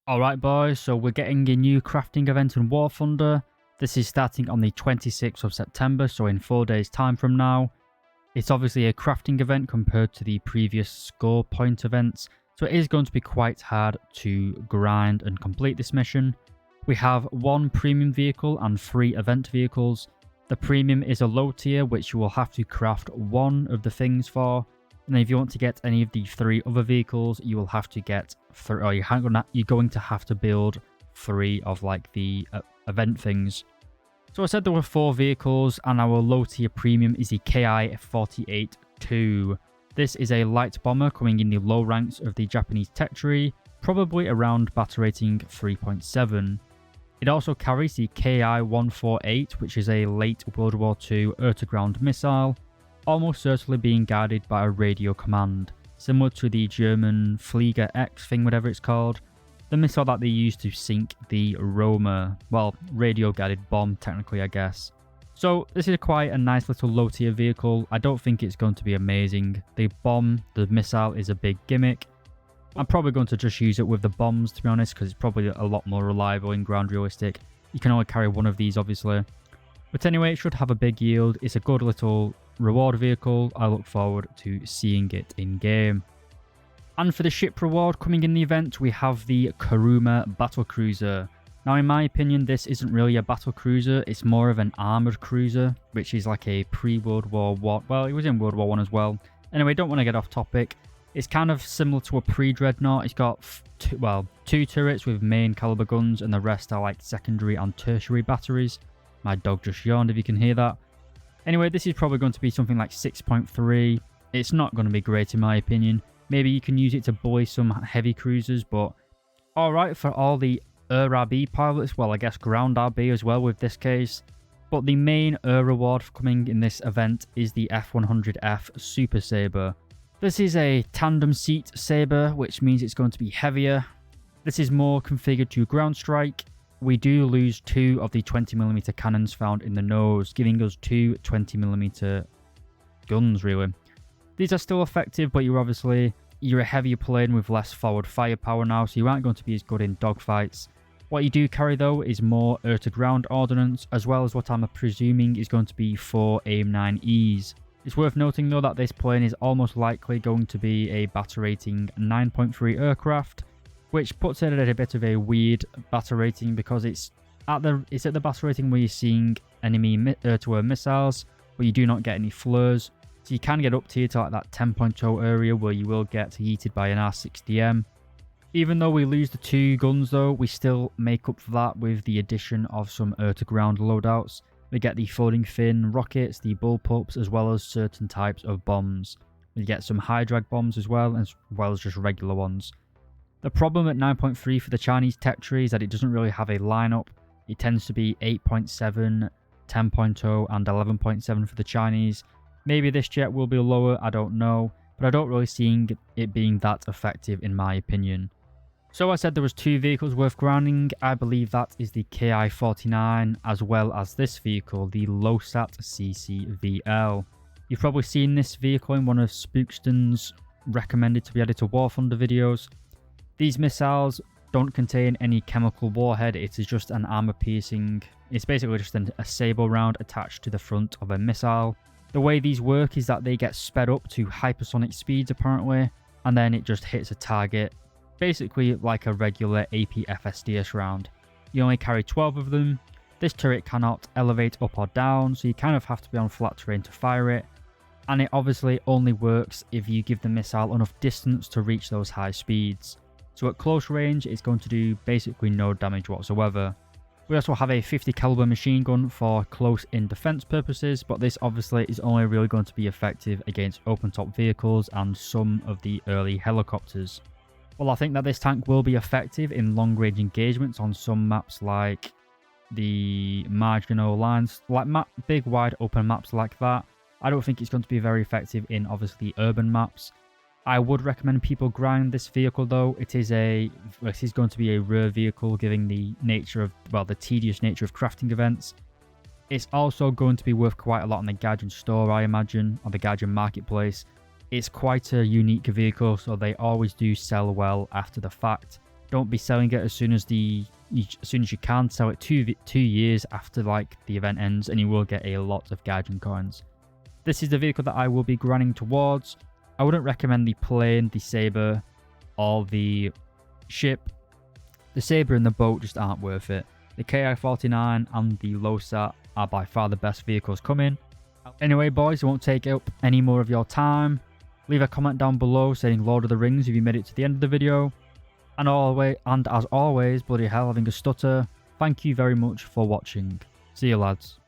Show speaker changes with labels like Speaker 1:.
Speaker 1: Alright boys, so we're getting a new crafting event in War Thunder. This is starting on the 26th of September, so in 4 days time from now. It's obviously a crafting event compared to the previous score point events, so it is going to be quite hard to grind and complete this mission. We have 1 premium vehicle and 3 event vehicles. The premium is a low tier which you will have to craft 1 of the things for. And if you want to get any of the 3 other vehicles, you will have to get you're going to have to build 3 of like the event things. So I said there were 4 vehicles, and our low tier premium is the KI-48-2. This is a light bomber coming in the low ranks of the Japanese tech tree, probably around battle rating 3.7. It also carries the KI-148, which is a late World War II air-to-ground missile, almost certainly being guided by a radio command, similar to the German Flieger X thing, whatever it's called, the missile that they used to sink the Roma, well, radio guided bomb technically I guess. So this is quite a nice little low tier vehicle. I don't think it's going to be amazing. The missile is a big gimmick. I'm probably going to just use it with the bombs, to be honest, because it's probably a lot more reliable and ground realistic. You can only carry 1 of these obviously. But anyway, it should have a big yield. It's a good little reward vehicle. I look forward to seeing it in game. And for the ship reward coming in the event, we have the Kuruma battle cruiser. Now in my opinion, this isn't really a battle cruiser, it's more of an armoured cruiser, which is like a pre-World War I. Well, it was in World War I as well. Anyway, don't want to get off topic. It's kind of similar to a pre-dreadnought. It's got 2 turrets with main caliber guns, and the rest are like secondary and tertiary batteries. My dog just yawned if you can hear that. Anyway, this is probably going to be something like 6.3. It's not going to be great in my opinion. Maybe you can use it to bully some heavy cruisers, but alright for all the Air RB pilots. Well, I guess ground RB as well with this case. But the main Air reward coming in this event is the F100F Super Sabre. This is a tandem seat Sabre, which means it's going to be heavier. This is more configured to ground strike. We do lose 2 of the 20mm cannons found in the nose, giving us 2 20mm guns really. These are still effective, but you're a heavier plane with less forward firepower now, so you aren't going to be as good in dogfights. What you do carry though is more air-to-ground ordnance, as well as what I'm presuming is going to be 4 AIM-9Es. It's worth noting though that this plane is almost likely going to be a battle rating 9.3 aircraft, which puts it at a bit of a weird battle rating because it's at the battle rating where you're seeing enemy air-to-air missiles, but you do not get any flares. So you can get up to like that 10.0 area where you will get yeeted by an R6DM. Even though we lose the 2 guns though, we still make up for that with the addition of some air-to-ground loadouts. We get the folding fin rockets, the bullpups, as well as certain types of bombs. We get some high drag bombs as well as just regular ones. The problem at 9.3 for the Chinese tech tree is that it doesn't really have a lineup. It tends to be 8.7, 10.0 and 11.7 for the Chinese. Maybe this jet will be lower, I don't know, but I don't really see it being that effective in my opinion. So I said there was 2 vehicles worth grounding. I believe that is the KI-49 as well as this vehicle, the Lowsat CCVL. You've probably seen this vehicle in one of Spookston's recommended to be added to War Thunder videos. These missiles don't contain any chemical warhead, it is just an armor piercing. It's basically just a saber round attached to the front of a missile. The way these work is that they get sped up to hypersonic speeds apparently, and then it just hits a target, basically like a regular AP-FSDS round. You only carry 12 of them. This turret cannot elevate up or down, so you kind of have to be on flat terrain to fire it, and it obviously only works if you give the missile enough distance to reach those high speeds. So at close range, it's going to do basically no damage whatsoever. We also have a 50 caliber machine gun for close-in defense purposes, but this obviously is only really going to be effective against open-top vehicles and some of the early helicopters. Well, I think that this tank will be effective in long-range engagements on some maps like the marginal lines, like big wide open maps like that. I don't think it's going to be very effective in obviously urban maps. I would recommend people grind this vehicle though. It is going to be a rare vehicle given the nature of, well, the tedious nature of crafting events. It's also going to be worth quite a lot on the Gaijin store, I imagine, or the Gaijin marketplace. It's quite a unique vehicle, so they always do sell well after the fact. Don't be selling it as soon as you can. Sell it 2 years after like the event ends, and you will get a lot of Gaijin coins. This is the vehicle that I will be grinding towards. I wouldn't recommend the plane, the saber, or the ship. The saber and the boat just aren't worth it. The KI-49 and the LOSAT are by far the best vehicles coming. Anyway, boys, I won't take up any more of your time. Leave a comment down below saying Lord of the Rings if you made it to the end of the video. And as always, bloody hell, having a stutter. Thank you very much for watching. See you, lads.